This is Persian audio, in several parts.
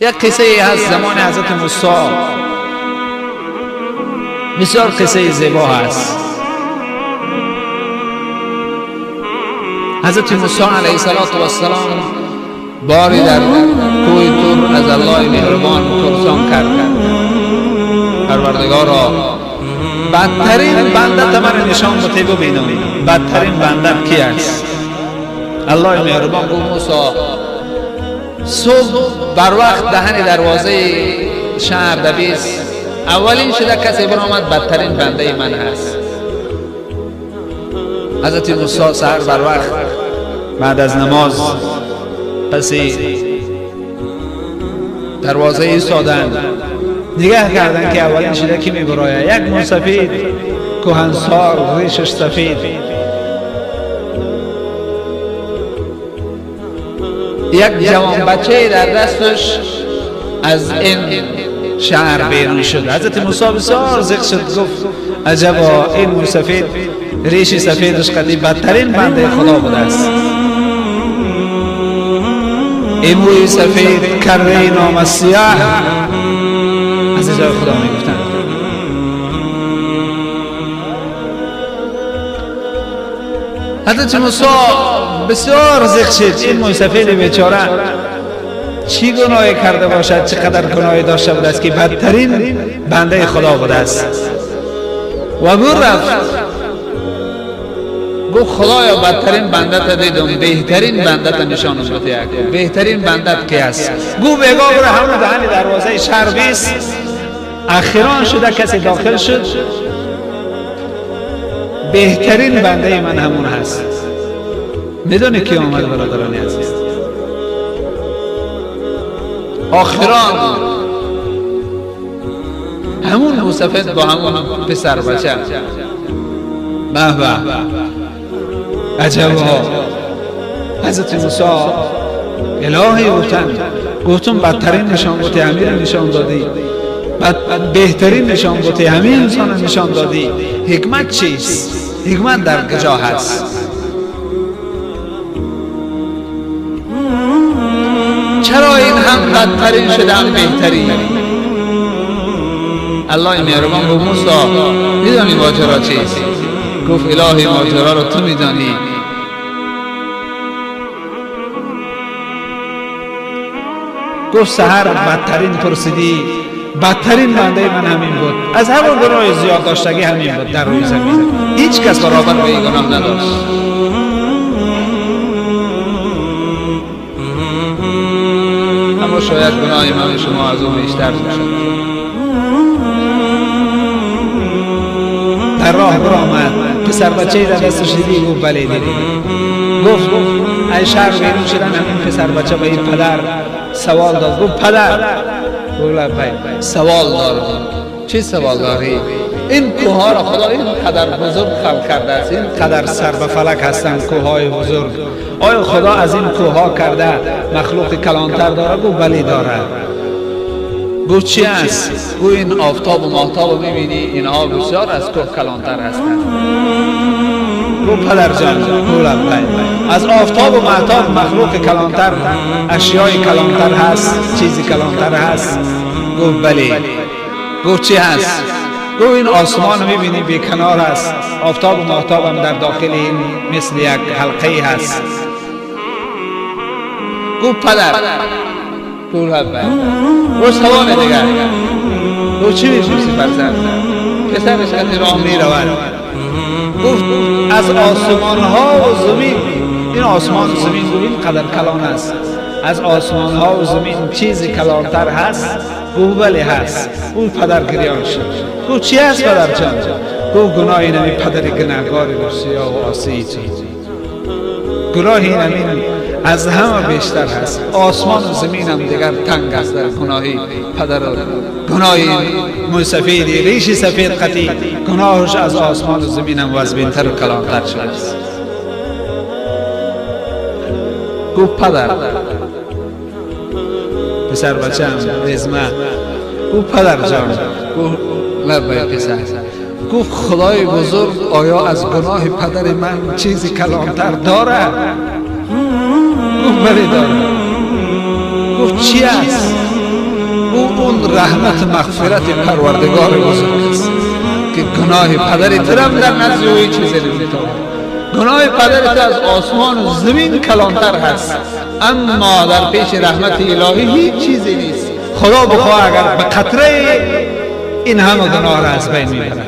یک قصه هست زمان حضرت موسی، بسیار قصه زیبا هست. حضرت موسی علیه السلام باری در کوه طور از الله مهربان پرسان کرد: پروردگارا، بدترین بنده مرا نشان بده ببینم، بدترین بنده کی است؟ الله مهربان گفت: موسی، صبح بر وقت دهن دروازه شهر دویست، اولین شده کسی برآمد بدترین بنده من هست. حضرت موسی سحر بر وقت بعد از نماز پسی دروازه ایستادند، نگاه کردند که اولین شده کی میبراید؟ یک موسفید کهنسال، ریشش سفید، یک جوان بچه در دستش از این شهر بیرون شد. حضرت موسی بسیار ذوق شد، گفت: عجبا، این موسفید ریش سفیدش قدی بدترین بنده خدا بوده است. این موی سفید کره نام سیاه از جای خدا میگفتند. حضرت موسی بسیار ذوق شد، این موی سفید بیچاره چی گناهی کرده باشد، چقدر گناهی داشته بوده است که بدترین بنده خدا بوده است. و رفت گفت: خدایا، بدترین بنده تا دیدم، بهترین بنده تا نشانم بده. بهترین بنده کی است؟ گو بگا بره همون دهن دروازه شهر بیست. اخیران شده کسی داخل شد، بهترین بنده من همون هست. میدونی کی آمد برادران عزیز؟ آخران همون موسفید با همون پسر بچه. به عجبا، حضرت موسی الهی گفتم بدترین نشان بوده امیر نشان دادی، بهترین نشان بوده همین انسان نشان دادی. حکمت چیست؟ حکمت در کجا هست؟ چرا این هم بدترین شده هم بهترین؟ الله مهربان گفت: موسی، میدانی ماجرا چیست؟ گفت: الهی ماجرا رو تو میدانی. گفت: سحر بدترین پرسیدی، بدترین بنده من همین بود، از هر گناه زیاد داشتگی همین بود در روی زمین، هیچ کس برابر به این گناه نداشت. اما شاید گناه من شما از اون بیشتر شد. در راه برآمد، پسر بچه‌ای در دستش دیدی؟ گفت: بله دیدی. گفت: ای شهر بیرون شدن همین پسر بچه به این پدر سوال داد. گفت: پدر. گفت: لبیک. سوال دارم. چی سوال داری؟ این کوه را خدا این قدر بزرگ خلق کرده است، این قدر سر به فلک هستند کوههای بزرگ، آیا خدا از این کوه کرده مخلوق کلانتر داره؟ گفت: بله داره. گفت: چی است؟ گفت: این آفتاب و ماهتاب میبینی، اینها بسیار از کوه کلانتر هستند. گفت: پدر جان. از آفتاب و ماهتاب مخلوق کلانتر، اشیای کلانتر هست، چیزی کلانتر هست؟ گفت: بله. گفت: چی هست؟ گفت: این آسمان میبینی بیکنار است، آفتاب و ماهتاب هم در داخل این مثل یک حلقه هست. گفت: پدر. گفت: سوال دیگر. گفت: چی می‌پرسی فرزند؟ پسرش از راه میرود. گفت: از آسمان ها و زمین، این آسمان و زمین این قدر کلان است، از آسمان ها و زمین چیزی کلانتر هست؟ گفت: بله هست. اون پدر گریان شد. گفت: چی هست پدر جان؟ گفت: گناه این همی پدر گناهکاری و سیاه و آسی گناه این همی از همه بیشتر هست. آسمان و زمین هم دیگر تنگ است در گناهی پدر. گناهی موسفیدی ریش سفید قطی، گناهش از آسمان و زمین هم وزبینتر و کلانتر شده است. گفت: پدر. پسر بچه هم ازمه. گفت: پدر جان. گفت: لبیک پسر. گفت: خدای بزرگ آیا از گناه پدر من چیزی کلانتر داره؟ گفت: بله داره. گفت: چی است؟ اون رحمت مغفرت پروردگار بزرگ است که گناه پدرت هم در نزد او چیزی نمیتونه. گناه پدرت از آسمان و زمین کلانتر هست، اما در پیش رحمت الهی هیچ چیزی نیست. خدا بخواه اگر به قطره این همه گناه را از بین میبرد.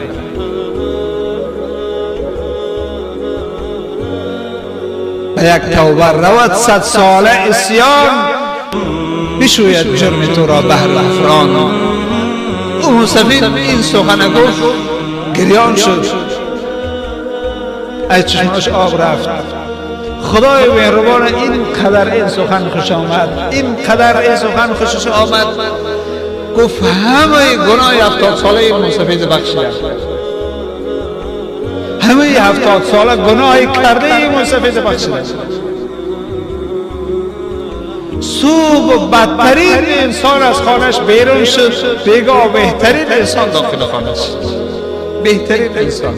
به یک توبه رود 100 ساله عصیان، بشوید جرم تو را بحر افران. او سفید این سخن گفت، گریان شد، از چشماش آب رفت. خدای مهربان این قدر این سخن خوش آمد، این قدر این سخن خوشش آمد، گفت همه گناه 70 ساله این سفید بخشیدم. همه 70 ساله گناه کرده این سفید بخشیدم. صبح بدترین انسان از خانش بیرون شد، بگاه بهترین انسان داخل خانش. بهترین انسان.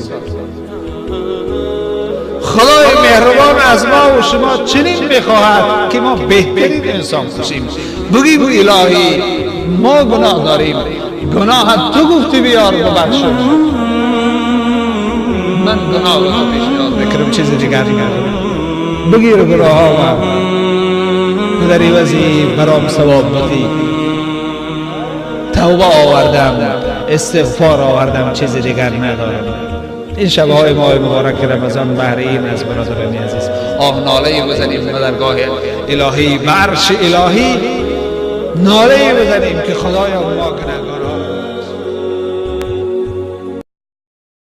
خدای مهربان از ما و شما چنین بخواهد که ما بهترین انسان باشیم. بگیم الهی ما گناه داریم، گناه تو گفتی بیار ببخش. من گناه را پیشنهاد بکنم چیز دیگر نگردم. بگیر گناه ها و در عوضی برام ثواب بدی. توبه آوردم، استغفار آوردم، چیز دیگر ندارم. این شبهای ماه مبارک رمضان بهر این از برادران عزیز آه ناله بزنیم و درگاه الهی و عرش الهی ناله بزنیم که خدایا ما گناهکاران